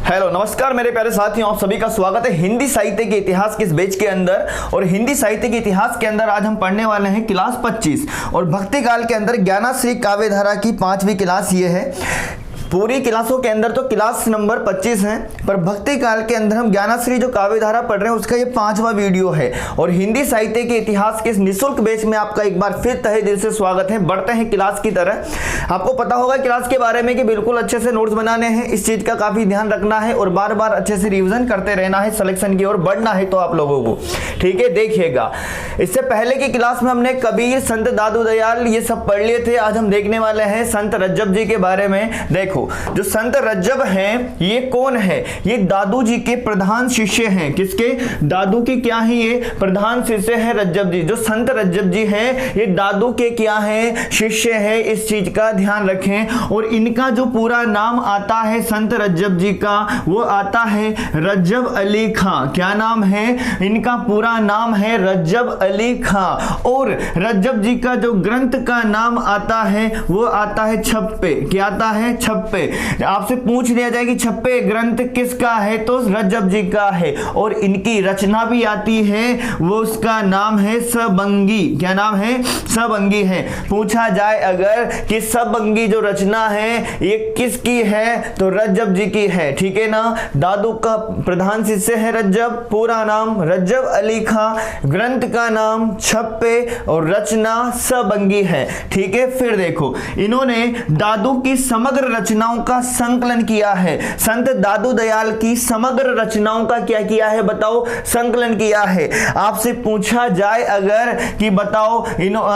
Hello नमस्कार मेरे प्यारे साथियों, आप सभी का स्वागत है हिंदी साहित्य के इतिहास के इस बैच के अंदर। और हिंदी साहित्य के इतिहास के अंदर आज हम पढ़ने वाले हैं क्लास 25 और भक्ति काल के अंदर ज्ञानाश्री काव्यधारा की 5वीं क्लास ये है। पूरी क्लासों के अंदर तो क्लास नंबर 25 है, पर भक्ति काल के अंदर हम ज्ञानाश्री जो काव्यधारा पढ़ रहे हैं उसका ये 5वां वीडियो है। और हिंदी साहित्य के इतिहास के इस निःशुल्क बैच में आपका एक बार फिर तहे दिल से स्वागत है। बढ़ते हैं क्लास की तरह। आपको पता होगा क्लास के बारे में कि बिल्कुल अच्छे से नोट्स बनाने हैं, इस चीज का काफी ध्यान रखना है और बार बार अच्छे से रिविजन करते रहना है, सिलेक्शन की ओर बढ़ना है तो आप लोगों को, ठीक है। देखिएगा, इससे पहले की क्लास में हमने कबीर, संत दादू दयाल ये सब पढ़ लिए थे। आज हम देखने वाले हैं संत रज्जब जी के बारे में। देखो, जो संत रज्जब हैं ये कौन है? ये दादू जी के प्रधान शिष्य हैं। किसके? दादू के क्या है? ये प्रधान शिष्य है रज्जब जी। जो संत रज्जब जी हैं ये दादू के क्या है? शिष्य है। इस चीज का ध्यान रखें। और इनका जो पूरा नाम आता है संत रज्जब जी का, वो आता है रज्जब अली खां। क्या नाम है इनका? पूरा नाम है रज्जब अली खां। और रज्जब जी का जो ग्रंथ का नाम आता है वो आता है छप्पे। क्या आता है? छप्पे। आपसे पूछ लिया जाए कि छप्पे ग्रंथ किसका है, तो रज्जब जी का है। और इनकी रचना भी आती है, वो उसका नाम है सबंगी। क्या नाम है? सबंगी है। पूछा जाए अगर कि सबंगी जो रचना है ये किसकी है, तो रज्जब जी की है, ठीक है ना। दादू का प्रधान शिष्य है रज्जब, पूरा नाम रज्जब अली खां, ग्रंथ का नाम छप्पे और रचना सबंगी है, ठीक है। फिर देखो, इन्होंने दादू की समग्र रचनाओं का संकलन किया है। संत दादू दयाल की समग्र रचनाओं का क्या किया है बताओ? संकलन किया है। आपसे पूछा जाए अगर कि बताओ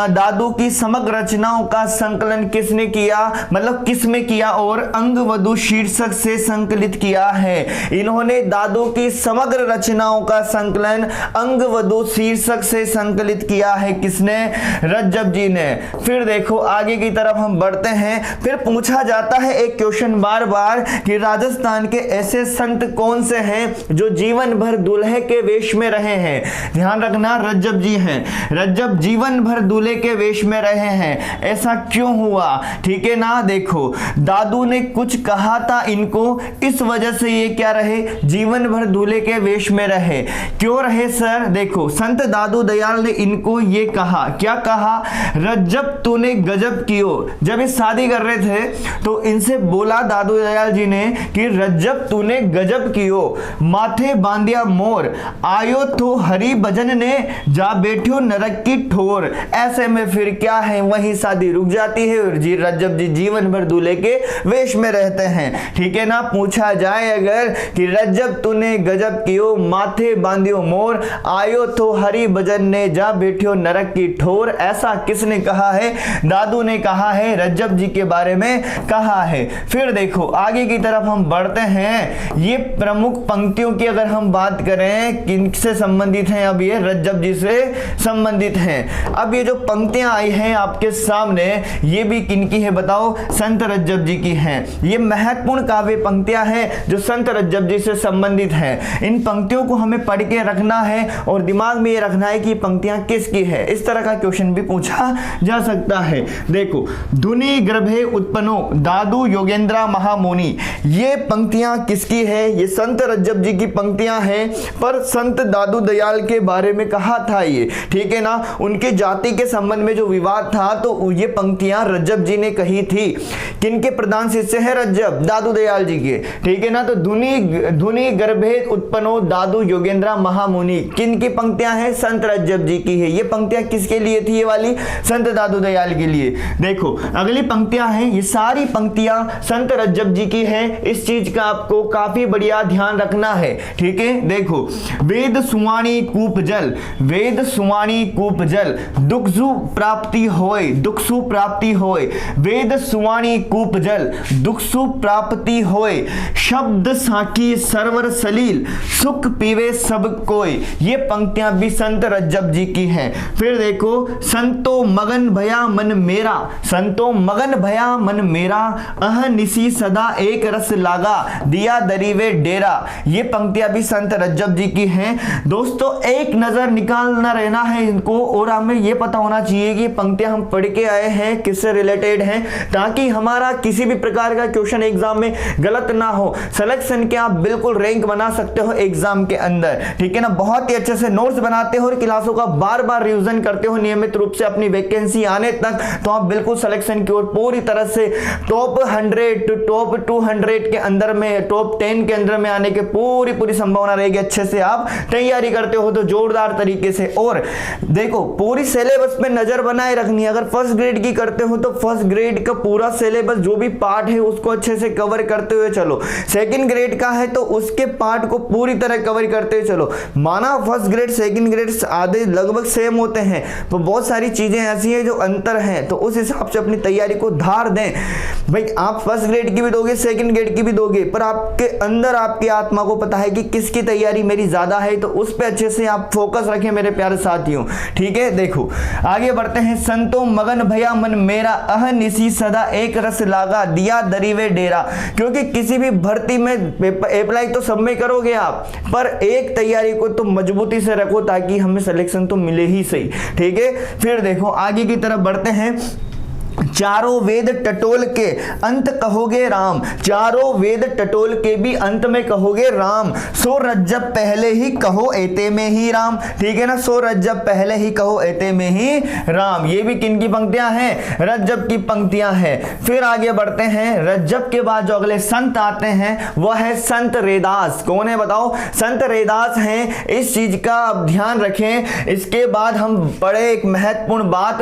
दादू की समग्र रचनाओं का संकलन किसने किया, मतलब किसमें किया? और अंगवधू शीर्षक से संकलित किया है। इन्होंने दादू की समग्र रचनाओं का संकलन अंगवधू शीर्षक से संकलित किया है। किसने? रज्जब जी ने। फिर देखो आगे की तरफ हम बढ़ते हैं। फिर पूछा जाता है एक क्वेश्चन बार बार कि राजस्थान के ऐसे संत कौन से हैं जो जीवन भर दूल्हे के वेश में रहे हैं? ध्यान रखना, रज्जब जी हैं। रज्जब जीवन भर दूल्हे के वेश में रहे हैं। ऐसा क्यों हुआ, ठीक है ना। देखो, दादू ने कुछ कहा था इनको, इस वजह से ये क्या रहे? जीवन भर दूल्हे के वेश में रहे। क्यों रहे सर? देखो, संत दादू दयाल ने इनको ये कहा। क्या कहा? रज्जब तूने गजब कियो। जब ये शादी कर रहे थे तो इनसे बोला दादू दयाल जी ने कि रज्जब तूने गजब कियो, माथे बांधिया मोर, आयो तो हरि भजन ने, जा बैठो नरक की ठोर। ऐसे में फिर क्या है, वही शादी रुक जाती है और जी रज्जब जी जीवन भर दूल्हे के वेश में रहते हैं, ठीक है ना। पूछा जाए अगर कि रज्जब तूने गजब कियो, माथे बांधियो मोर, आयो तो हरि भजन ने, जा बैठो नरक की ठोर। ऐसा किसने कहा है? दादू ने कहा है, रज्जब जी के बारे में कहा है। फिर देखो आगे की तरफ हम बढ़ते हैं। ये प्रमुख पंक्तियों की अगर हम बात करें किनसे संबंधित हैं, अब ये रज्जब जी से संबंधित हैं। अब ये जो पंक्तियां आई हैं आपके सामने, ये भी किनकी है बताओ? संत रज्जब जी की हैं। ये महत्वपूर्ण काव्य पंक्तियां हैं जो संत रज्जब जी से संबंधित हैं। इन पंक्तियों को हमें पढ़ के रखना है और दिमाग में ये रखना है कि पंक्तियां किसकी है। इस तरह का क्वेश्चन भी पूछा जा सकता है। देखो, धुनि गर्भे उत्पन्नो दादू योगेंद्र महामुनि, ये पंक्तियां किसकी है? ये संत रज्जब जी की पंक्तियां हैं, पर संत दादू दयाल के बारे में कहा था ये, ठीक है ना। उनके जाति के संबंध में जो विवाद था तो ये पंक्तियां रज्जब जी ने कही थी। किनके प्रधान शिष्य है रज्जब? दादू दयाल जी के, ठीक है ना। तो धुनि गर्भे उत्पन्नो दादू योगेंद्र महामुनि, किनकी पंक्तियां हैं? संत रज्जब जी की है। ये पंक्तियां किसके लिए थी? ये वाली संत दादू दयाल के लिए। देखो अगली पंक्तियां हैं, ये सारी पंक्तियां संत रज्जब जी की है। इस चीज का आपको काफी बढ़िया ध्यान रखना है, ठीक है। देखो, वेद सुवाणी कूप जल, वेद सुवाणी कूप जल, दुखसु प्राप्ति होय, दुखसु प्राप्ति होय, वेद सुवाणी कूप जल, दुखसु प्राप्ति होय, शब्द साकी सरवर सलील, सुख पीवे सब कोई। ये पंक्तियां भी संत रज्जब जी की हैं। फिर देखो, संतो मगन भया मन मेरा, संतो मगन भया मन मेरा, अह अहनिसी सदा एक रस लागा, दिया दरीवे डेरा। ये पंक्तियां भी संत रज्जब जी की हैं। दोस्तों एक नजर निकालना रहना है इनको, और हमें ये पता होना चाहिए कि पंक्तियां हम पढ़ के आए हैं किससे रिलेटेड हैं, ताकि हमारा किसी भी प्रकार का क्वेश्चन एग्जाम में गलत ना हो। सिलेक्शन के आप बिल्कुल रैंक बना सकते हो एग्जाम के अंदर, ठीक है ना। बहुत ही अच्छे से नोट्स बनाते हो और क्लासों का बार बार रिवीजन करते हो नियमित रूप से अपनी वैकेंसी आने तक, तो आप बिल्कुल सिलेक्शन की ओर पूरी तरह से टॉप 100 टू टॉप 200 के अंदर में, टॉप 10 के अंदर में आने की पूरी संभावना रहेगी। अच्छे से आप तैयारी करते हो तो जोरदार तरीके से। और देखो पूरी सिलेबस पे नजर बनाए रखनी है। अगर फर्स्ट ग्रेड की करते हो तो फर्स्ट ग्रेड का पूरा सिलेबस जो भी पार्ट है उसको अच्छे से कवर करते हुए चलो। सेकंड ग्रेड का है तो उसके पार्ट को पूरी तरह कवर करते हुए चलो। माना फर्स्ट ग्रेड सेकंड ग्रेड आधे लगभग सेम होते हैं, तो बहुत सारी चीजें ऐसी हैं जो अंतर हैं, तो उस हिसाब से अपनी तैयारी को धार दें। भाई आप फर्स्ट ग्रेड की भी दोगे, सेकंड ग्रेड की भी दोगे, पर आपके अंदर आपकी आत्मा को पता है कि किसकी तैयारी मेरी ज्यादा है, तो उस पर अच्छे से आप फोकस रखें मेरे प्यारे साथियों, ठीक है। देखो आगे बढ़ते हैं। संतो मगन भया मन मेरा, अहनिसी सदा एक रस लागा, दिया दरीवे डेरा। क्योंकि किसी भी भर्ती में अप्लाई तो सब में करोगे आप, पर एक तैयारी को तो मजबूती से रखो ताकि हमें सिलेक्शन तो मिले ही सही, ठीक है। फिर देखो आगे की तरफ बढ़ते हैं। चारों वेद टटोल के अंत कहोगे राम, चारों वेद टटोल के भी अंत में कहोगे राम। सो रज्जब पहले ही कहो एते में ही राम, ठीक है ना। सो रज्जब पहले ही कहो एते में ही राम। ये भी किन की पंक्तियां हैं? रज्जब की पंक्तियां हैं। फिर आगे बढ़ते हैं। रज्जब के बाद जो अगले संत आते हैं वह है संत रैदास। कौन है बताओ? संत रैदास हैं। इस चीज का आप ध्यान रखें। इसके बाद हम पढ़े एक महत्वपूर्ण बात,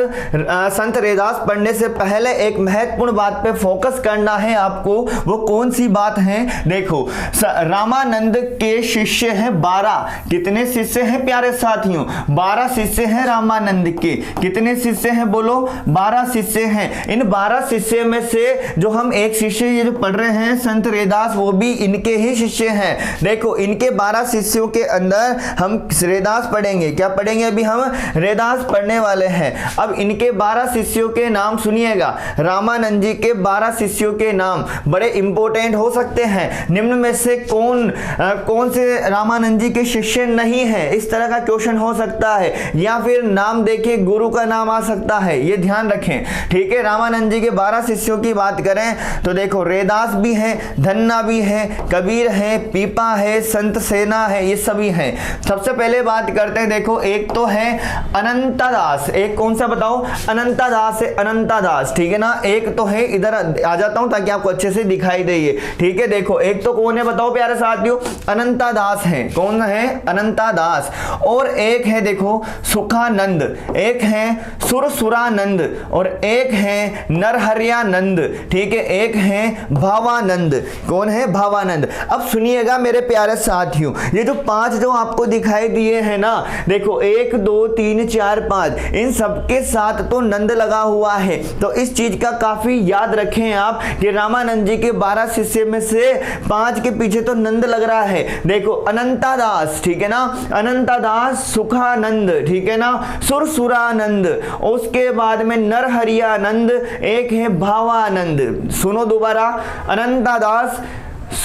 संत रैदास पढ़ने से पहले एक महत्वपूर्ण बात पे फोकस करना है आपको। वो कौन सी बात है? देखो रामानंद के शिष्य हैं 12। कितने शिष्य हैं प्यारे साथियों? 12 शिष्य हैं रामानंद के। कितने शिष्य हैं बोलो? 12 शिष्य हैं। इन 12 शिष्य में से जो हम एक शिष्य ये जो पढ़ रहे हैं संत रैदास, वो भी इनके ही शिष्य हैं। देखो इनके 12 शिष्यों के अंदर हम रैदास पढ़ेंगे। क्या पढ़ेंगे? अभी हम रैदास पढ़ने वाले हैं। अब इनके 12 शिष्यों के नाम सुनिएगा। रामानंद जी के 12 शिष्यों के नाम बड़े इंपॉर्टेंट हो सकते हैं। निम्न में से कौन से रामानंद जी के शिष्य नहीं है? इस तरह का क्वेश्चन हो सकता है, या फिर नाम देखे गुरु का नाम आ सकता है, ये ध्यान रखें, ठीक है। रामानंद जी के 12 शिष्यों की बात करें तो देखो रैदास भी है, धन्ना भी है, कबीर है, पीपा है, संत सेना है, ये सभी हैं। सबसे पहले बात करते हैं। देखो एक तो है अनंतादास। एक कौन सा बताओ? अनंतादास है, अनंतादास, ठीक है ना। एक तो है, इधर आ जाता हूं ताकि आपको अच्छे से दिखाई दे ये, ठीक है। देखो एक तो कौन है बताओ प्यारे साथियों? अनंतादास है। कौन है? अनंतादास। और एक है देखो सुखानंद, एक है सुरसुरानंद, और एक है नरहरियानंद, ठीक है। एक है भावानंद। कौन है? भावानंद। अब सुनिएगा मेरे प्यारे साथियों, ये जो 5 जो आपको दिखाई दिए हैं ना, देखो 1 2 3 4 5, इन सबके साथ तो नंद लगा हुआ है। तो इस चीज का काफी याद रखें आप कि रामानंद जी के 12 शिष्य में से 5 के पीछे तो नंद लग रहा है। देखो अनंतादास, ठीक है ना, अनंतादास, सुखानंद, ठीक है ना, सुरसुरानंद, उसके बाद में नरहरियानंद, एक है भावानंद। सुनो दोबारा, अनंतादास,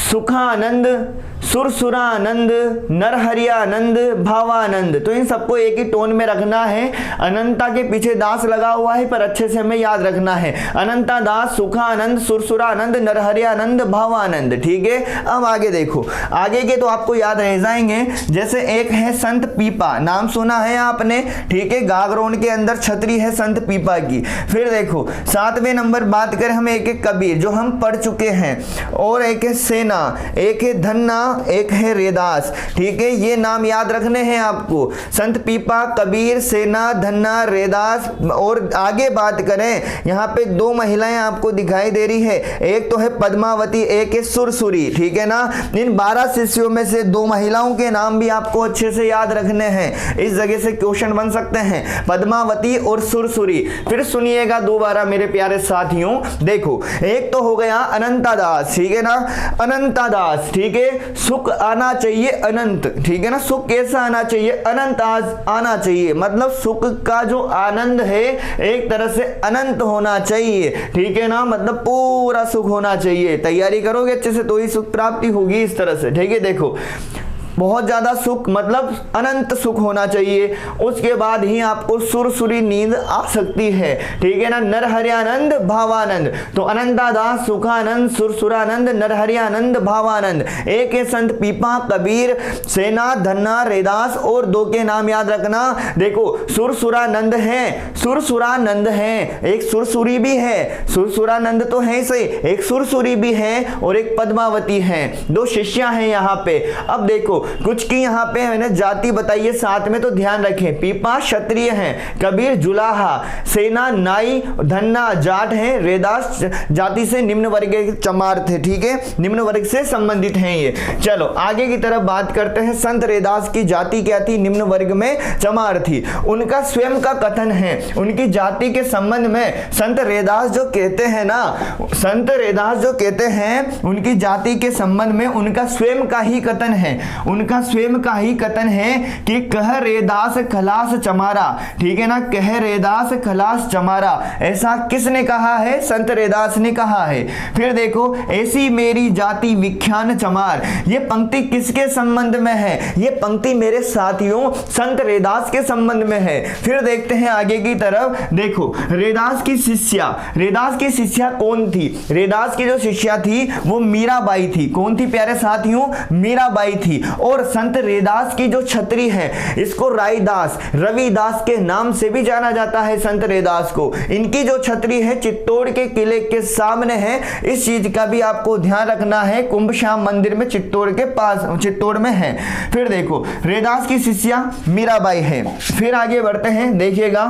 सुखानंद, सुरसुरानंद, नरहरियानंद, भावानंद। तो इन सबको एक ही टोन में रखना है। अनंता के पीछे दास लगा हुआ है पर अच्छे से हमें याद रखना है। अनंता दास, सुखानंद, सुरसुरानंद, नरहरियानंद, भावानंद, ठीक है। अब आगे देखो, आगे के तो आपको याद रह जाएंगे। जैसे एक है संत पीपा, नाम सुना है आपने, ठीक है। गागरोन के अंदर छतरी है संत पीपा की। फिर देखो 7वें नंबर बात करें हम, एक है कबीर जो हम पढ़ चुके हैं, और एक है सेना, एक है धन्ना, एक है रैदास, ठीक है। ये नाम याद रखने हैं आपको, संत पीपा, कबीर, सेना, धन्ना, रैदास। और आगे बात करें, यहाँ पे 2 महिलाएं आपको दिखाई दे रही है, एक तो है पद्मावती, एक है सुरसुरी, ठीक है ना। इन 12 शिष्यों में से 2 महिलाओं के नाम भी आपको अच्छे से याद रखने हैं। इस जगह से क्वेश्चन बन सकते हैं, पद्मावती और सुरसुरी। फिर सुनिएगा दोबारा मेरे प्यारे साथियों। देखो एक तो हो गया अनंतादास, ठीक है ना। अनंता दास, ठीक है, सुख आना चाहिए अनंत, ठीक है ना, सुख कैसा आना चाहिए, अनंत आना चाहिए, मतलब सुख का जो आनंद है एक तरह से अनंत होना चाहिए, ठीक है ना, मतलब पूरा सुख होना चाहिए। तैयारी करोगे अच्छे से तो ही सुख प्राप्ति होगी इस तरह से, ठीक है। देखो बहुत ज्यादा सुख मतलब अनंत सुख होना चाहिए, उसके बाद ही आपको सुरसुरी नींद आ सकती है, ठीक है ना। नरहर्यानंद भावानंद, तो अनंतादास, सुखानंद, सुरसुरानंद, नरहर्यानंद, भावानंद। एक है संत पीपा, कबीर, सेना, धन्ना, रैदास और दो के नाम याद रखना। देखो सुरसुरानंद है, सुरसुरानंद है, एक सुरसुरी भी है, सुरसुरानंद तो है सही, एक सुरसुरी भी है और एक पद्मावती है, दो शिष्या हैं यहाँ पे। अब देखो कुछ की यहाँ पे मैंने जाति बताई है साथ में, तो ध्यान रखें। पीपा क्षत्रिय हैं, कबीर जुलाहा, सेना नाई, धन्ना जाट है, रैदास जाति से निम्न वर्ग के चमार थे, ठीक है, निम्न वर्ग से संबंधित हैं ये। चलो आगे की तरफ बात करते हैं। संत रैदास की जाति क्या थी, निम्न वर्ग में चमार थी। उनका स्वयं का कथन है उनकी जाति के संबंध में। संत रैदास जो कहते हैं ना, संत रैदास जो कहते हैं उनकी जाति के संबंध में उनका स्वयं का ही कथन है, उनका स्वयं का ही कथन है कि कह रैदास खलास चमारा, ठीक है ना, कह रैदास खलास चमारा। ऐसा किसने कहा है, संत रैदास ने कहा है। फिर देखो ऐसी मेरी जाति विख्यान चमार, ये पंक्ति किसके संबंध में है, ये पंक्ति मेरे साथियों संत रैदास के संबंध में है। फिर देखते हैं आगे की तरफ। देखो रैदास की शिष्या, रैदास की शिष्या कौन थी, रैदास की जो शिष्या थी वो मीराबाई थी। कौन थी प्यारे साथियों, मीराबाई थी। और संत रैदास की जो छत्री है इसको रायदास, रविदास के नाम से भी जाना जाता है संत रैदास को। इनकी जो छत्री है चित्तौड़ के किले के सामने है, इस चीज का भी आपको ध्यान रखना है। कुंभ श्याम मंदिर में चित्तौड़ के पास, चित्तौड़ में है। फिर देखो रैदास की शिष्या मीराबाई है। फिर आगे बढ़ते हैं, देखिएगा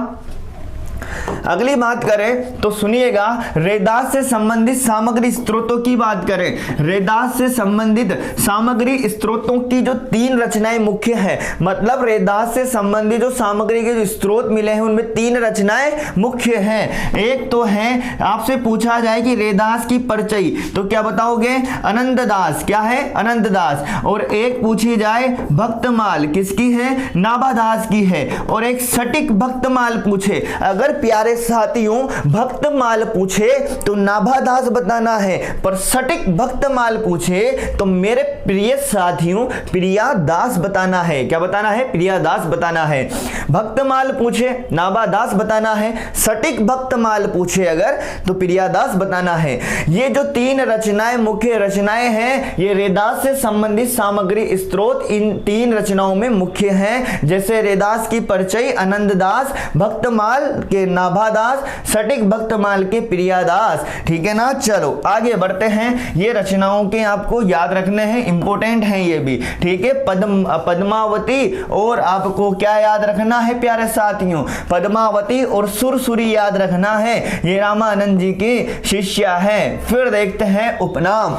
अगली बात करें तो सुनिएगा। रैदास से संबंधित सामग्री स्रोतों की बात करें, रैदास से संबंधित सामग्री स्रोतों की जो 3 रचनाएं मुख्य है, मतलब रैदास से संबंधित जो सामग्री के जो स्रोत मिले हैं उनमें 3 रचनाएं मुख्य हैं। एक तो है, आपसे पूछा जाए कि रैदास की परिचय, तो क्या बताओगे, अनंतदास, क्या है, अनंतदास। और एक पूछी जाए भक्तमाल, किसकी है, नाभादास की है। और एक सटीक भक्तमाल पूछे, अगर प्यारे साथियों भक्तमाल पूछे तो नाभादास बताना है, पर सटीक भक्तमाल पूछे तो मेरे प्रिय साथियों प्रियादास बताना है। क्या बताना है, प्रियादास बताना है। भक्तमाल पूछे नाभादास बताना है, सटीक भक्तमाल पूछे अगर तो प्रियादास बताना है। ये जो 3 रचनाएं मुख्य रचनाएं हैं, ये रैदास से संबंधित सामग्री स्रोत इन 3 रचनाओं में मुख्य हैं। जैसे रैदास की परिचय अनंतदास, भक्तमाल के नाभादास, सटीक भक्तमाल के प्रियादास, ठीक है ना। चलो आगे बढ़ते हैं। ये रचनाओं के आपको याद रखने हैं, इंपॉर्टेंट हैं ये भी, ठीक है। पद्मावती और आपको क्या याद रखना है प्यारे साथियों, पद्मावती और सुरसुरी याद रखना है, ये रामानंद जी की शिष्या है। फिर देखते हैं उपनाम,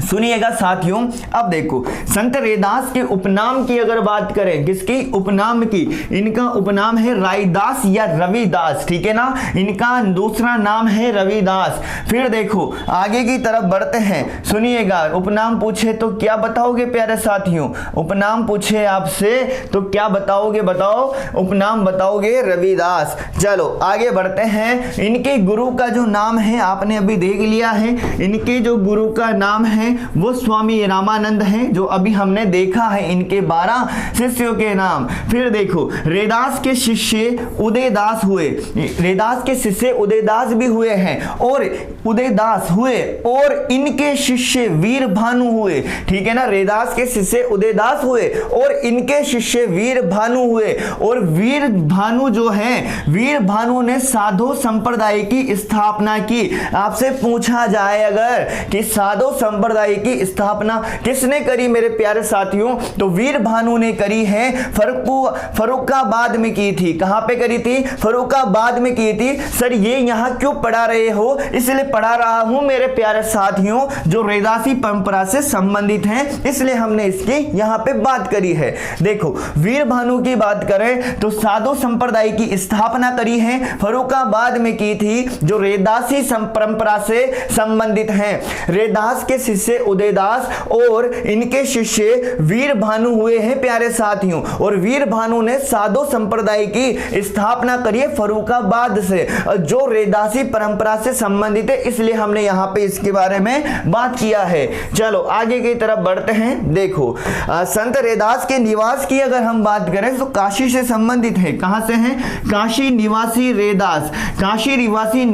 सुनिएगा साथियों। अब देखो संत रैदास के उपनाम की अगर बात करें, किसकी, उपनाम की, इनका उपनाम है रायदास या रविदास, ठीक है ना, इनका दूसरा नाम है रविदास। फिर देखो आगे की तरफ बढ़ते हैं, सुनिएगा। उपनाम पूछे तो क्या बताओगे प्यारे साथियों, उपनाम पूछे आपसे तो क्या बताओगे, बताओ, उपनाम बताओगे रविदास। चलो आगे बढ़ते हैं। इनके गुरु का जो नाम है आपने अभी देख लिया है, इनके जो गुरु का नाम है वो स्वामी रामानंद हैं, जो अभी हमने देखा है इनके 12 शिष्यों के नाम। फिर देखो रैदास के शिष्य उदयदास हुए, रैदास के शिष्य उदयदास भी हुए हैं, और उदयदास हुए और इनके शिष्य वीर भानु हुए, ठीक है ना। रैदास के शिष्य उदयदास हुए और इनके शिष्य वीर भानु हुए। और वीर भानु जो है, वीर भानु ने साधु संप्रदाय की स्थापना की। आपसे पूछा जाए अगर कि साधु संप्रदाय संप्रदाय की स्थापना किसने करी मेरे प्यारे साथियों? तो वीर भानु ने करी है, फर्रुखाबाद में की थी। कहां पे करी थी? फर्रुखाबाद में की थी। सर ये यहां क्यों पढ़ा रहे हो? इसलिए पढ़ा रहा हूं मेरे प्यारे साथियों, जो रैदासी परंपरा से संबंधित हैं, इसलिए हमने इसकी यहां पे बात करी है। देखो वीर भानु की बात करें तो साधु संप्रदाय की स्थापना करी है, फर्रुखाबाद में की थी, जो रैदासी परंपरा से संबंधित हैं। रैदास के शिष्य उदयदास और इनके शिष्य वीर भानु हुए हैं प्यारे साथियों, और वीर भानु ने साधु संप्रदाय की स्थापना करी है फर्रुखाबाद से, जो रैदासी परंपरा से संबंधित है, इसलिए हमने यहां पे इसके बारे में बात किया है। चलो आगे की तरफ बढ़ते हैं। देखो संत रैदास के निवास की अगर हम बात करें तो काशी से संबंधित है। कहां से है? काशी निवासी रैदास। काशी निवासी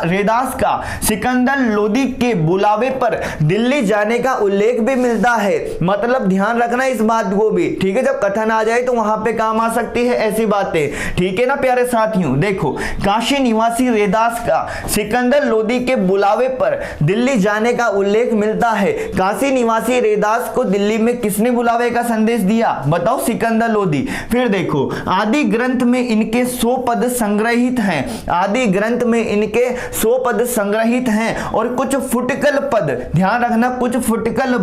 रैदास का सिकंदर लोदी के बुलावे पर दिल्ली जाने का उल्लेख भी मिलता है। मतलब ध्यान रखना इस बात को भी, ठीक है? जब कथन आ जाए तो वहां पे काम आ सकती है ऐसी बातें, ठीक है ना प्यारे साथियों? देखो काशी निवासी रैदास का सिकंदर लोदी के बुलावे पर दिल्ली जाने का उल्लेख मिलता है। काशी निवासी रैदास को दिल्ली में किसने बुलावे का संदेश दिया? बताओ, सिकंदर लोदी। फिर देखो आदि ग्रंथ में इनके 100 पद संग्रहित हैं। आदि ग्रंथ में इनके 100 पद संग्रहित हैं, और कुछ फुटकल पद, ध्यान रखना, कुछ फुटकल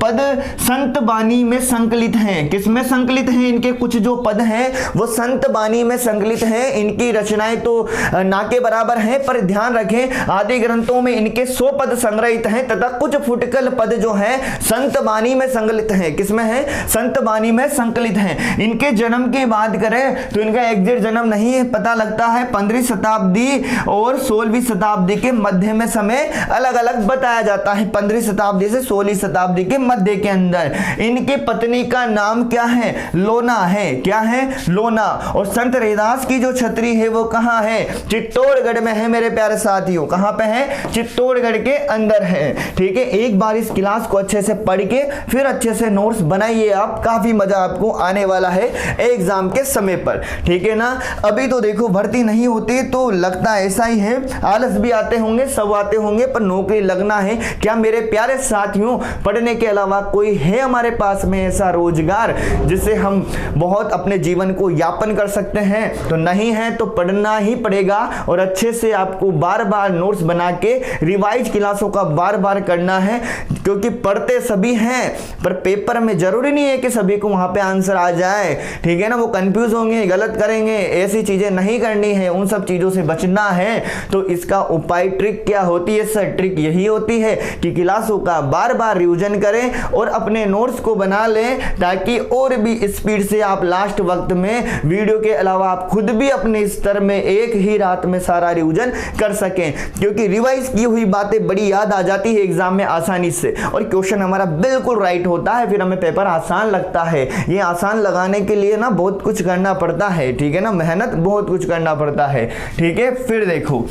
पद संत बानी में संकलित हैं। किसमें संकलित हैं? इनके कुछ जो पद हैं वो संत बानी में संकलित हैं। इनकी रचनाएं तो ना के बराबर हैं, पर ध्यान रखें आदि ग्रंथों में इनके 100 पद संग्रहित हैं तथा कुछ फुटकल पद जो हैं संत बानी में संकलित हैं। किसमें है? संत बानी में संकलित हैं। इनके जन्म की बात करें तो इनका एग्जैक्ट जन्म नहीं है, पता लगता है 15वीं शताब्दी और 16वीं शताब्दी के मध्य में समय अलग अलग बताया जाता है। 15वीं शताब्दी से 16वीं शताब्दी के मध्य के अंदर। इनकी पत्नी का नाम क्या है? लोना है। क्या है? लोना। और संत रैदास की जो छतरी है वो कहां है? चित्तौड़गढ़ में है मेरे प्यारे साथियों। कहां पे है? चित्तौड़गढ़ के अंदर है, ठीक है? एक बार इस क्लास को अच्छे से पढ़ के फिर अच्छे से नोट्स बनाइए आप, काफी मजा आपको आने वाला है एग्जाम के समय पर, ठीक है ना? अभी तो देखो भर्ती नहीं होती तो लगता ऐसा ही है, आलस भी आते होंगे, सब आते होंगे, पर नौकरी लगना है। क्या मेरे प्यारे साथियों पढ़ने के अलावा कोई है हमारे पास में ऐसा रोजगार जिससे हम बहुत अपने जीवन को यापन कर सकते हैं? तो नहीं है तो पढ़ना ही पड़ेगा, और अच्छे से आपको बार बार नोट्स बना के रिवाइज क्लासों का बार बार करना है, क्योंकि पढ़ते सभी हैं पर पेपर में जरूरी नहीं है कि सभी को वहां पे आंसर आ जाए, ठीक है ना? वो कंफ्यूज होंगे, गलत करेंगे, ऐसी चीजें नहीं करनी है, उन सब चीजों से बचना है। तो इसका उपाय, ट्रिक क्या होती है सर? ट्रिक यही होती है कि क्लासों का बार बार रिवीजन करें और अपने नोट्स को बना लें, ताकि और भी स्पीड से आप लास्ट वक्त में वीडियो के अलावा आप खुद भी अपने स्तर में एक ही रात में सारा रिवीजन कर सकें, क्योंकि रिवाइज की हुई बातें बड़ी याद आ जाती है एग्जाम में आसानी से, और क्वेश्चन हमारा बिल्कुल राइट होता है, फिर हमें पेपर आसान लगता है। ये आसान लगाने के लिए ना बहुत कुछ करना पड़ता है, ठीक है ना? मेहनत बहुत कुछ करना पड़ता है, ठीक है? फिर देखो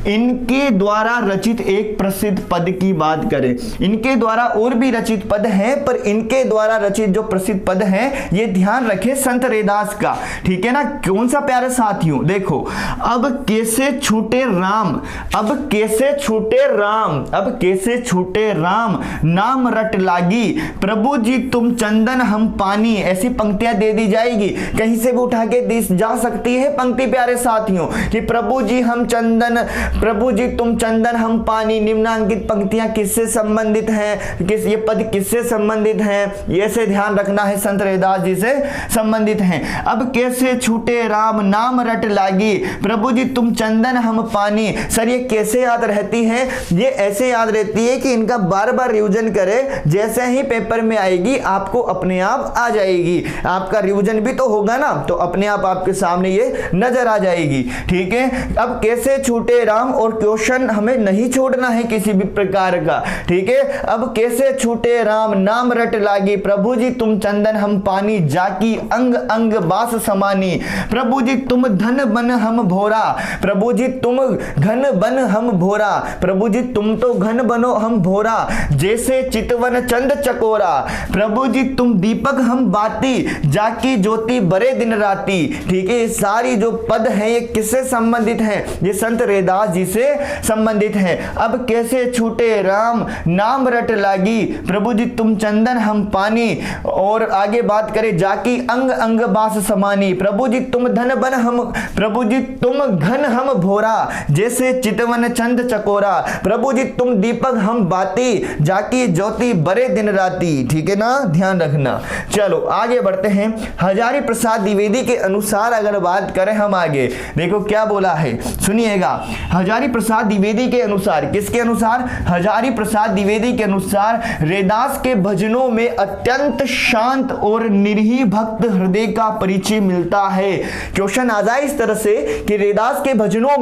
इनके द्वारा रचित एक प्रसिद्ध पद की बात करें, इनके द्वारा और भी रचित पद हैं, पर इनके द्वारा रचित जो प्रसिद्ध पद हैं ये ध्यान रखें संत रैदास का, ठीक है ना? कौन सा प्यारे साथियों? देखो अब कैसे छूटे राम, अब कैसे छूटे राम, अब कैसे छूटे राम, नाम रट लागी, प्रभु जी तुम चंदन हम पानी, ऐसी पंक्तियां दे दी जाएगी, कहीं से भी उठा के दी जा सकती है पंक्ति प्यारे साथियों, कि प्रभु जी हम चंदन, प्रभु जी तुम चंदन हम पानी। निम्नांकित पंक्तियां किससे संबंधित हैं? किस ये पद किससे संबंधित हैं? ये से ध्यान रखना है, संत रैदास जी से संबंधित हैं। अब कैसे छूटे राम, नाम रट लागी, प्रभु जी तुम चंदन हम पानी। सर ये कैसे याद रहती है? ये ऐसे याद रहती है कि इनका बार बार रिवीजन करें, जैसे ही पेपर में आएगी आपको अपने आप आ जाएगी। आपका रिवीजन भी तो होगा ना, तो अपने आप आपके सामने ये नजर आ जाएगी, ठीक है? अब कैसे छूटे राम, और क्वेश्चन हमें नहीं छोड़ना है किसी भी प्रकार का, ठीक है? अब कैसे छूटे राम, नाम रट लागी, प्रभु जी तुम चंदन हम पानी, जाकी अंग अंग बास समानी, प्रभु जी तुम धन बन हम भोरा, प्रभु जी तुम घन बन हम भोरा, प्रभु जी तुम तो घन बनो हम भोरा, जैसे चितवन चंद चकोरा, प्रभु जी तुम दीपक हम बाती, जाकी ज्योति बरे दिन राती, ठीक है? ये सारी जो पद हैं ये किससे संबंधित हैं? ये संत रैदास जी से संबंधित हैं। अब कैसे छूटे राम नाम रट लागी, प्रभु जी तुम चंदन हम पानी। और आगे बात करें, जाकी अंग अंग बास समानी, प्रभु जी तुम धन बन हम, प्रभु जी तुम घन हम भोरा, जैसे चितवन चंद चकोरा, प्रभु जी तुम दीपक हम बाती, जाकी ज्योति बरे दिन राती। ठीक है ना, ध्यान रखना। चलो आगे बढ़ते हैं। हजारी प्रसाद द्विवेदी के अनुसार अगर बात करें हम आगे, देखो क्या बोला है, सुनिएगा। हजारी प्रसाद द्विवेदी के अनुसार, किसके अनुसार? हजारी प्रसाद द्विवेदी के अनुसार रैदास के भजनों में अत्यंत शांत और निरीह भक्त हृदय का परिचय मिलता है। क्वेश्चन आ जाए इस तरह से कि रैदास के भजनों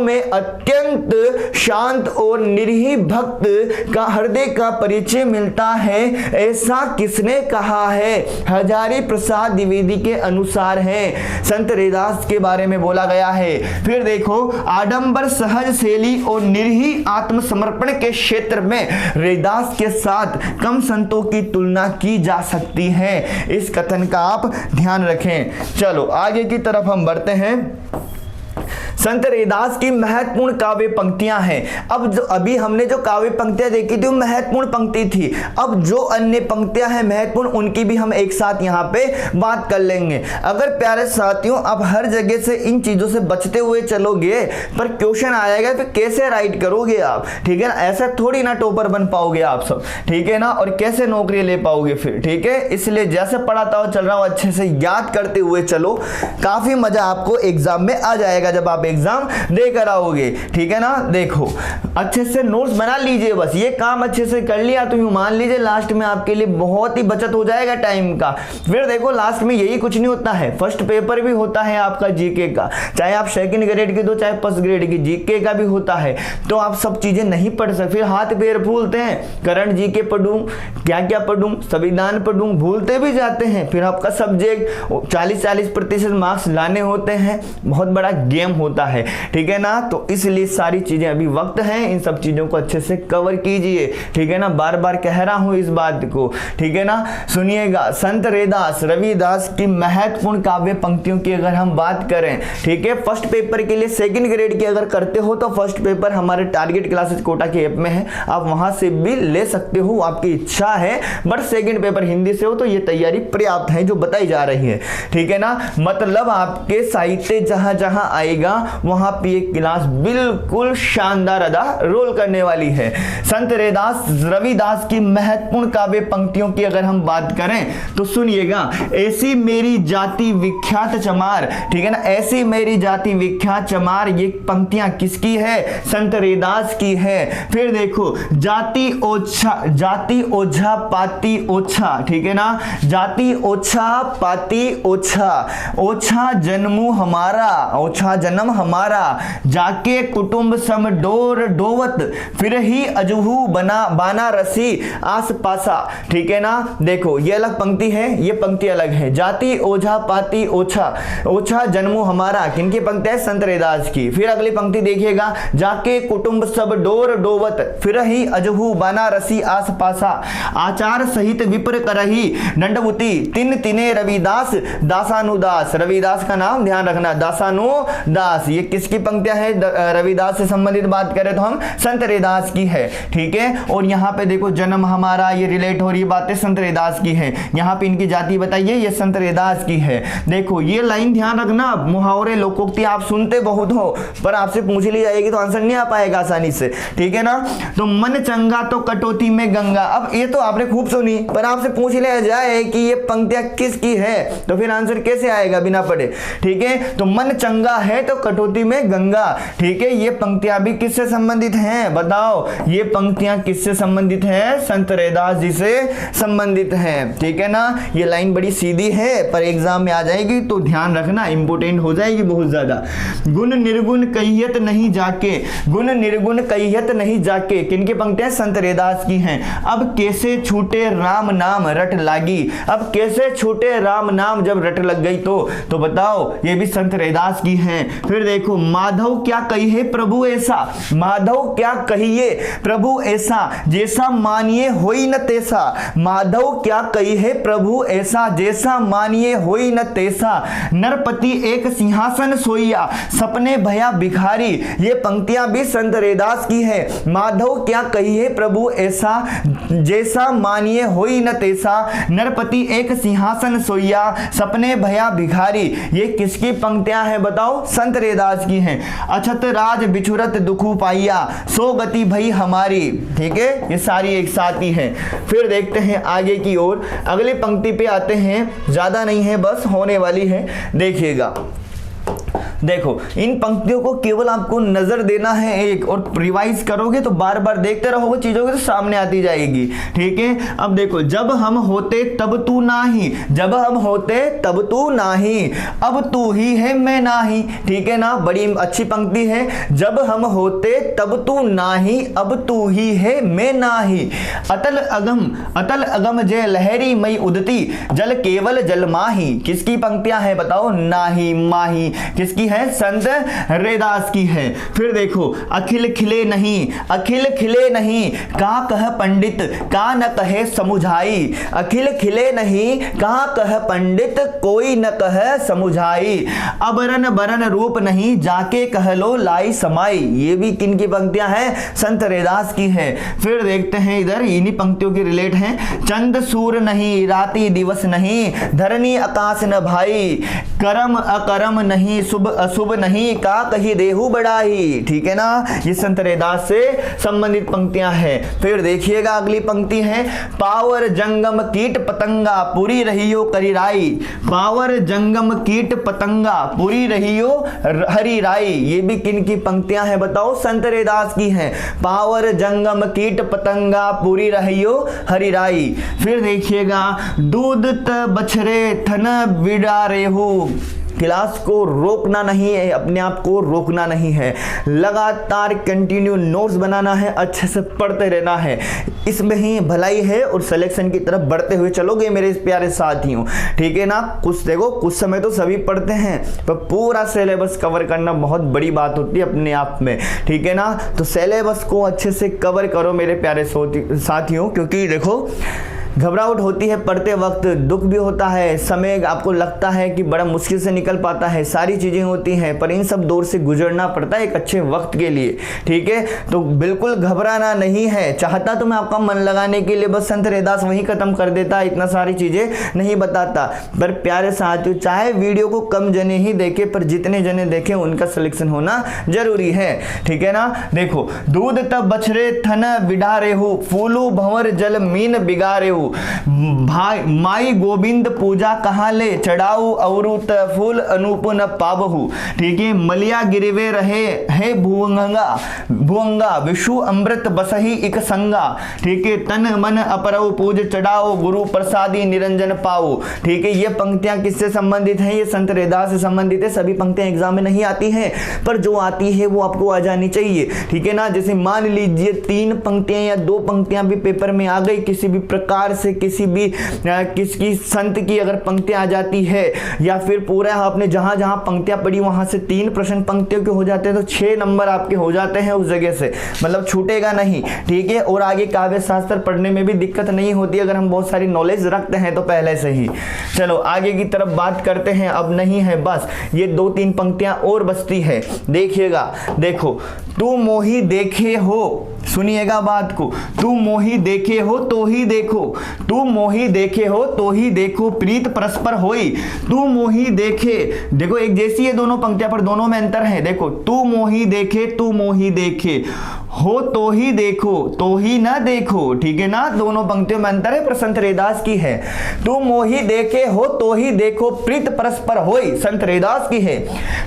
में अत्यंत शांत और निरीह भक्त का हृदय का परिचय मिलता है, ऐसा किसने कहा है? हजारी प्रसाद द्विवेदी के अनुसार है, संत रैदास के बारे में बोला गया है। फिर देखो, आडंबर सहज शैली और निरीह आत्मसमर्पण के क्षेत्र में रैदास के साथ कम संतों की तुलना की जा सकती है। इस कथन का आप ध्यान रखें। चलो आगे की तरफ हम बढ़ते हैं। संत रैदास की महत्वपूर्ण काव्य पंक्तियां हैं। अब जो अभी हमने जो काव्य पंक्तियां देखी थी वो महत्वपूर्ण पंक्ति थी। अब जो अन्य पंक्तियां हैं महत्वपूर्ण, उनकी भी हम एक साथ यहाँ पे बात कर लेंगे। अगर प्यारे साथियों आप हर जगह से इन चीजों से बचते हुए चलोगे, पर क्वेश्चन आएगा फिर कैसे राइट करोगे आप? ठीक है ना, ऐसा थोड़ी ना टॉपर बन पाओगे आप सब, ठीक है ना, और कैसे नौकरी ले पाओगे फिर? ठीक है, इसलिए जैसे पढ़ाता हुआ चल रहा हूं अच्छे से याद करते हुए चलो, काफी मजा आपको एग्जाम में आ जाएगा जब आप एग्जाम देकर आओगे। ठीक है ना, देखो अच्छे से नोट्स बना लीजिए, बस ये काम अच्छे से कर लिया तो यूं मान लीजिए लास्ट में आपके लिए बहुत ही बचत हो जाएगा टाइम का। फिर देखो लास्ट में यही कुछ नहीं होता है, फर्स्ट पेपर भी होता है आपका जीके का, चाहे आप सेकंड ग्रेड की दो चाहे फर्स्ट ग्रेड की, जीके का भी होता है। तो आप सब चीजें नहीं पढ़ सकते, फिर हाथ पैर फूलते हैं, करंट जीके पढ़ूं, क्या क्या पढ़ूं, संविधान पढ़ूं, भूलते भी जाते हैं। फिर आपका सब्जेक्ट 40-40% मार्क्स लाने होते हैं, बहुत बड़ा गेम होता है। ठीक है ना, तो इसलिए सारी चीजें अभी वक्त है, इन सब चीजों को अच्छे से कवर कीजिए। ठीक है ना, बार बार कह रहा हूं इस बात को। ठीक है ना, सुनिएगा। संत रैदास रविदास की महत्वपूर्ण काव्य पंक्तियों की अगर हम बात करें, ठीक है, फर्स्ट पेपर के लिए सेकंड ग्रेड की अगर करते हो तो फर्स्ट पेपर हमारे टारगेट क्लासेस कोटा के ऐप में है, आप वहां से भी ले सकते हो, आपकी इच्छा है। बट सेकंड पेपर हिंदी से हो तो ये तैयारी पर्याप्त है जो बताई जा रही है। ठीक है ना, मतलब आपके साहित्य जहां जहां आएगा वहां पे ये क्लास बिल्कुल शानदार अदा रोल करने वाली है। संत रैदास रविदास की महत्वपूर्ण काव्य पंक्तियों की अगर हम बात करें तो सुनिएगा। ऐसी मेरी जाति विख्यात चमार, ठीक है ना, ऐसी मेरी जाति विख्यात चमार, ये पंक्तियां किसकी है? संत रैदास की है। फिर देखो, जाति ओछा पाती ओछा, ठीक है ना, जाति ओछा पाती ओछा, ओछा जन्मू हमारा, ओछा जन्म हमारा, जाके कुटुंब सम डोर डोवत, फिर ही अजहू बाना रसी आस पासा। ठीक है ना, देखो ये अलग पंक्ति है, ये पंक्ति अलग है। जाति ओझा पाती ओछा, ओछा जन्मो हमारा, किनकी पंक्ति है? संत रैदास की। फिर अगली पंक्ति देखिएगा, जाके कुटुंब सब डोर डोवत, फिर ही अजहू बाना रसी आस पासा, आचार सहित विपर करही दंडवती, तिन तिने रविदास दासानुदास। रविदास का नाम ध्यान रखना, दासानुदास। ये किसकी पंक्तियां है? रविदास से संबंधित बात करें तो हम संत रैदास की है। ठीक है, और यहाँ पे देखो जन्म हमारा, ये रिलेट हो रही बातें संत रैदास की है। यहाँ पे इनकी जाति बताइए, ये संत रैदास की है। देखो ये लाइन ध्यान रखना, मुहावरे लोकोक्ति आप सुनते बहुत हो, पर आपसे पूछ ली जाएगी तो आंसर नहीं आ पाएगा आसानी से। ठीक है ना, तो मन चंगा तो कटौती में गंगा। अब ये तो आपने खूब सुनी, पर आपसे पूछ लिया जाए कि ये पंक्तियां किसकी है तो फिर आंसर कैसे आएगा बिना पढ़े? ठीक है, तो मन चंगा है तो कटौती में गंगा। ठीक है, ये पंक्तियां भी किससे संबंधित हैं? बताओ, ये पंक्तियां किससे संबंधित हैं? संत रैदास जी से संबंधित हैं। ठीक है ना, ये लाइन बड़ी सीधी है पर एग्जाम में आ जाएगी तो ध्यान रखना, इंपोर्टेंट हो जाएगी बहुत ज्यादा। गुण निर्गुण कहियत नहीं जाके, गुण निर्गुण कहियत नहीं जाके, किनकी पंक्तियां? संत रैदास की हैं। अब कैसे छूटे राम नाम रट लागी, अब कैसे छूटे राम नाम जब रट लग गई तो बताओ, ये भी संत रैदास की हैं। फिर फिर देखो, माधव क्या कहिए प्रभु ऐसा, माधव क्या कहिए प्रभु ऐसा, जैसा मानिए होई न तैसा। माधव क्या कहिए प्रभु ऐसा, जैसा मानिए होई न तैसा। नरपति एक सिंहासन सोइया, सपने भया भिखारी। ये पंक्तियां भी संत रैदास की है। माधव क्या कहिए प्रभु ऐसा, जैसा मानिए होई न तैसा। नरपति एक सिंहासन सोइया, सपने भया भिखारी। ये किसकी पंक्तियां हैं बताओ? संत रैदास की हैं। अछत राज बिछुरत दुखु पाइया, सो गति भई हमारी। ठीक है, ये सारी एक साथ ही है। फिर देखते हैं आगे की ओर, अगली पंक्ति पे आते हैं, ज्यादा नहीं है, बस होने वाली है, देखिएगा। देखो, इन पंक्तियों को केवल आपको नजर देना है एक, और रिवाइज करोगे तो बार बार देखते रहोगे चीजों के तो सामने आती जाएगी। ठीक है, अब देखो, जब हम होते तब तू नाही, जब हम होते तब तू नाही, अब तू ही है मैं नाही। ठीक है ना, बड़ी अच्छी पंक्ति है। जब हम होते तब तू नाही, अब तू ही है मैं नाही। अतल अगम जय लहरी मई उदती, जल केवल जल माही। किसकी पंक्तियां हैं बताओ? नाही माही। किसकी है? संत रैदास की है। फिर देखो, अखिल खिले नहीं, अखिल खिले नहीं, का कह पंडित का न कहे समुझाई। अखिल खिले नहीं, का कह पंडित कोई न कह समुझाई। अबरन बरन रूप नहीं, जाके कह लो लाई समाई। ये भी किन की पंक्तियां हैं? संत रैदास की है। फिर देखते हैं इधर, इन्हीं पंक्तियों की रिलेट हैं। चंद सूर नहीं, राति दिवस नहीं, धरनी आकाश न भाई। करम अकरम नहीं, शुभ अशुभ नहीं, का कही देहु बढ़ाई। ठीक है ना, ये संत रैदास से संबंधित पंक्तियां हैं। फिर देखिएगा अगली पंक्ति है, पावर जंगम कीट पतंगा, पूरी रहियो करिराई। पावर जंगम कीट पतंगा, पूरी रहियो हरिराई। ये भी किन की पंक्तियां हैं बताओ? संत रैदास की हैं। पावर जंगम कीट पतंगा, पूरी रहियो हरिराई। फिर देखिएगा, दूध त बछरे थन बिडारेहु। क्लास को रोकना नहीं है, अपने आप को रोकना नहीं है, लगातार कंटिन्यू नोट्स बनाना है, अच्छे से पढ़ते रहना है, इसमें ही भलाई है और सिलेक्शन की तरफ बढ़ते हुए चलोगे मेरे प्यारे साथियों। ठीक है ना, कुछ देखो, कुछ समय तो सभी पढ़ते हैं, पर पूरा सिलेबस कवर करना बहुत बड़ी बात होती है अपने आप में। ठीक है ना, तो सिलेबस को अच्छे से कवर करो मेरे प्यारे साथियों, क्योंकि देखो घबराहट होती है पढ़ते वक्त, दुख भी होता है, समय आपको लगता है कि बड़ा मुश्किल से निकल पाता है, सारी चीज़ें होती हैं, पर इन सब दौर से गुजरना पड़ता है एक अच्छे वक्त के लिए। ठीक है, तो बिल्कुल घबराना नहीं है। चाहता तो मैं आपका मन लगाने के लिए, बस संत रैदास वहीं खत्म कर देता, इतना सारी चीज़ें नहीं बताता। पर प्यारे साथियों, चाहे वीडियो को कम जने ही देखे, पर जितने जने देखे उनका सिलेक्शन होना जरूरी है। ठीक है ना, देखो, दूध तब बछरे थन बिडारेहु, फूलू भंवर जल मीन बिगारेहु। भाई माई गोविंद पूजा कहाँ ले, चढ़ाऊ अवरुत फूल अनूप न पाबहु। ठीक है, मलिया गिरवे रहे है भुअंगा, विषु अमृत बसही इक संगा। ठीक है, तन मन अपरऊ पूज चढ़ाओ, गुरु प्रसादी निरंजन पाओ। ठीक है, ये पंक्तियां किससे संबंधित हैं? ये संत रैदास से संबंधित है। सभी पंक्तियां एग्जाम में नहीं आती हैं, पर जो आती है वो आपको आ जानी चाहिए। ठीक है ना, जैसे मान लीजिए 3 पंक्तियां या 2 पंक्तियां भी पेपर में आ गई, किसी भी प्रकार से किसी भी किसकी संत की अगर पंक्तियां आ जाती है, या फिर पूरा आपने जहां जहां पंक्तियां पढ़ी वहां से 3 प्रश्न पंक्तियों के हो जाते हैं, तो 6 नंबर आपके हो जाते हैं उस जगह से, मतलब छूटेगा नहीं। ठीक है, और आगे काव्य शास्त्र पढ़ने में भी दिक्कत नहीं होती अगर हम बहुत सारी नॉलेज रखते हैं तो पहले से ही। चलो आगे की तरफ बात करते हैं। अब नहीं है, बस ये 2-3 पंक्तियां और बचती है। देखिएगा, देखो, तू मोही देखे हो, सुनिएगा बात को, तू मोही देखे हो तो ही देखो, तू मोही देखे हो तो ही देखो, प्रीत परस्पर होई। तू मोही देखे, देखो एक जैसी है दोनों पंक्तियां, पर दोनों में अंतर है। देखो, तू मोही देखे, तू मोही देखे हो तो ही देखो, तो ही ना देखो। ठीक है ना, दोनों पंक्तियों में अंतर है, पर संत रैदास की है। तू मोही देखे हो तो ही देखो, प्रीत परस्पर होई, संत रैदास की है।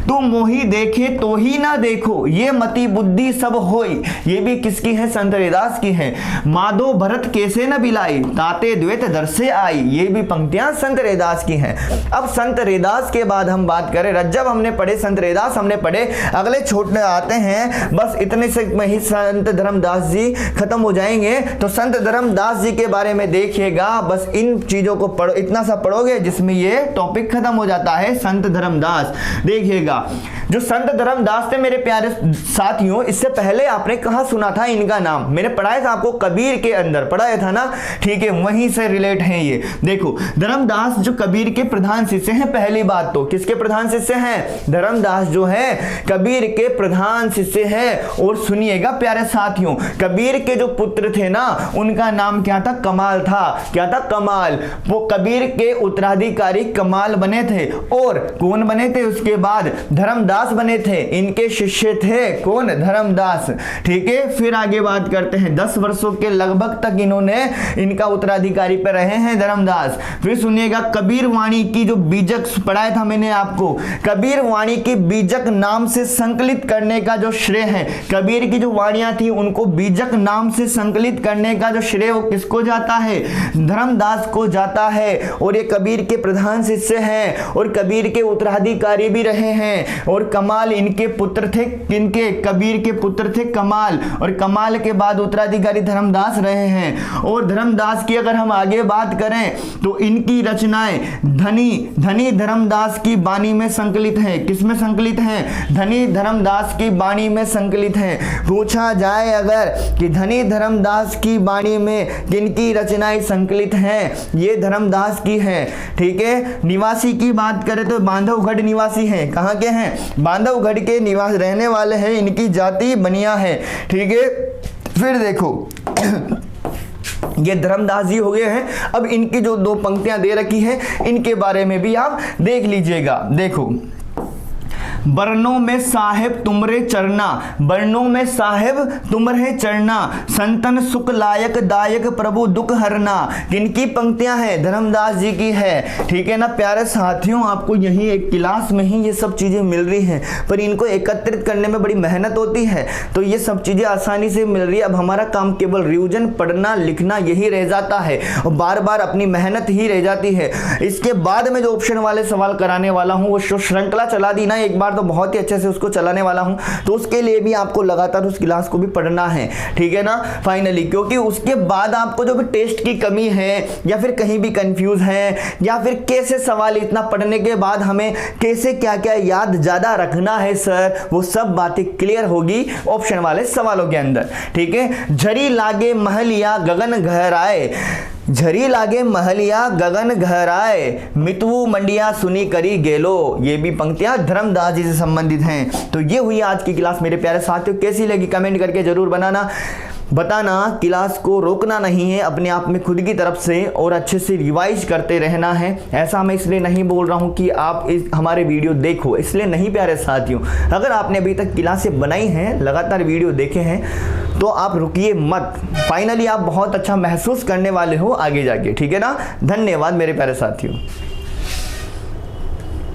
तू मोही देखे तो ही ना देखो, ये मति बुद्धि सब होई, ये भी किसकी है? संत रैदास की है। माधो भरत कैसे न बिलाई, ताते द्वैत दर से आई, ये भी पंक्तियां संत रैदास की हैं। अब संत रैदास के बाद हम बात करें, रज्जब हमने पढ़े, संत रैदास हमने पढ़े, अगले छोटे आते हैं, बस इतने से मैं ही संत धर्मदास जी खत्म हो जाएंगे तो संत धर्मदास जी के बारे में देखिएगा। बस इन चीजों को पढ़ो, इतना सा पढ़ोगे जिसमें ये टॉपिक खत्म हो जाता है। संत धर्मदास देखिएगा, जो संत धर्मदास थे मेरे प्यारे साथियों, इससे पहले आपने कहां सुना था इनका नाम? मैंने पढ़ाया था आपको कबीर के अंदर पढ़ाया था ना, ठीक है, वहीं से रिलेट है ये। देखो धर्मदास जो कबीर के प्रधान शिष्य हैं, पहली बात तो किसके प्रधान शिष्य हैं? धर्मदास जो है कबीर के प्रधान शिष्य हैं। और सुनिएगा प्यारे साथियों, कबीर के जो पुत्र थे ना, उनका नाम क्या था? कमाल था। क्या था? कमाल। वो कबीर के उत्तराधिकारी कमाल बने थे। और कौन बने थे उसके बाद? धर्मदास बने थे। इनके शिष्य थे कौन? धर्मदास। ठीक है, फिर आगे बात करते हैं। 10 वर्षों के लगभग तक इन्होंने इनका उत्तराधिकारी पे रहे हैं धर्मदास। फिर सुनिएगा, कबीर वाणी की जो बीजक पढ़ाया था मैंने आपको, कबीर वाणी की बीजक नाम से संकलित करने का जो श्रेय है, कबीर की जो वाणियां थी उनको बीजक नाम से संकलित करने का जो श्रेय वो किसको जाता है? धर्मदास को जाता है। और ये कबीर के प्रधान शिष्य हैं और कबीर के उत्तराधिकारी भी रहे हैं। और कमाल इनके पुत्र थे। किनके? कबीर के पुत्र थे कमाल। और कमाल के बाद उत्तराधिकारी धर्मदास रहे हैं। और धर्मदास की अगर हम आगे बात करें तो इनकी रचनाएं धनी धर्मदास की बानी में संकलित है। किसमें संकलित है? धनी धर्मदास की बानी में संकलित है। पूछा जाए अगर कि धनी धर्मदास की बानी में किनकी रचनाएं संकलित हैं? ये धर्मदास की है। ठीक है, निवासी की बात करें तो बांधवगढ़ निवासी हैं। कहां के हैं? बांधवगढ़ के निवास रहने वाले हैं। इनकी जाति बनिया है। ठीक है, फिर देखो ये धर्मदास जी हो गए हैं। अब इनकी जो 2 पंक्तियां दे रखी हैं इनके बारे में भी आप देख लीजिएगा। देखो, बरनों में साहेब तुमरे चरना, बरनों में साहेब तुमरे चरना, संतन सुख लायक दायक प्रभु दुख हरना। किनकी पंक्तियां हैं? धर्मदास जी की है। ठीक है ना प्यारे साथियों, आपको यही एक क्लास में ही ये सब चीजें मिल रही हैं, पर इनको एकत्रित करने में बड़ी मेहनत होती है। तो ये सब चीजें आसानी से मिल रही है। अब हमारा काम केवल रिविजन, पढ़ना लिखना यही रह जाता है और बार बार अपनी मेहनत ही रह जाती है। इसके बाद में जो ऑप्शन वाले सवाल कराने वाला हूँ वो श्रृंखला चला दी ना एक बार, तो बहुत ही अच्छे से उसको चलाने वाला हूं। तो उसके लिए भी आपको लगातार उस क्लास को भी पढ़ना है। ठीक है ना फाइनली, क्योंकि उसके बाद आपको जो भी टेस्ट की कमी है या फिर कहीं भी कंफ्यूज है या फिर कैसे सवाल इतना पढ़ने के बाद हमें कैसे क्या क्या याद ज्यादा रखना है सर, वो सब बातें क्लियर होगी ऑप्शन वाले सवालों के अंदर। ठीक है, झरी लागे महलिया गगन गहराए, झरी लागे महलिया गगन गहराए, मितवू मंडिया सुनी करी गेलो। ये भी पंक्तियां धर्मदास जी से संबंधित हैं। तो ये हुई आज की क्लास मेरे प्यारे साथियों। कैसी लगी कमेंट करके जरूर बताना। क्लास को रोकना नहीं है, अपने आप में खुद की तरफ से और अच्छे से रिवाइज करते रहना है। ऐसा मैं इसलिए नहीं बोल रहा हूं कि आप हमारे वीडियो देखो, इसलिए नहीं प्यारे साथियों। अगर आपने अभी तक क्लासें बनाई हैं, लगातार वीडियो देखे हैं, तो आप रुकिए मत। फाइनली आप बहुत अच्छा महसूस करने वाले हो आगे जाके। ठीक है ना, धन्यवाद मेरे प्यारे साथियों।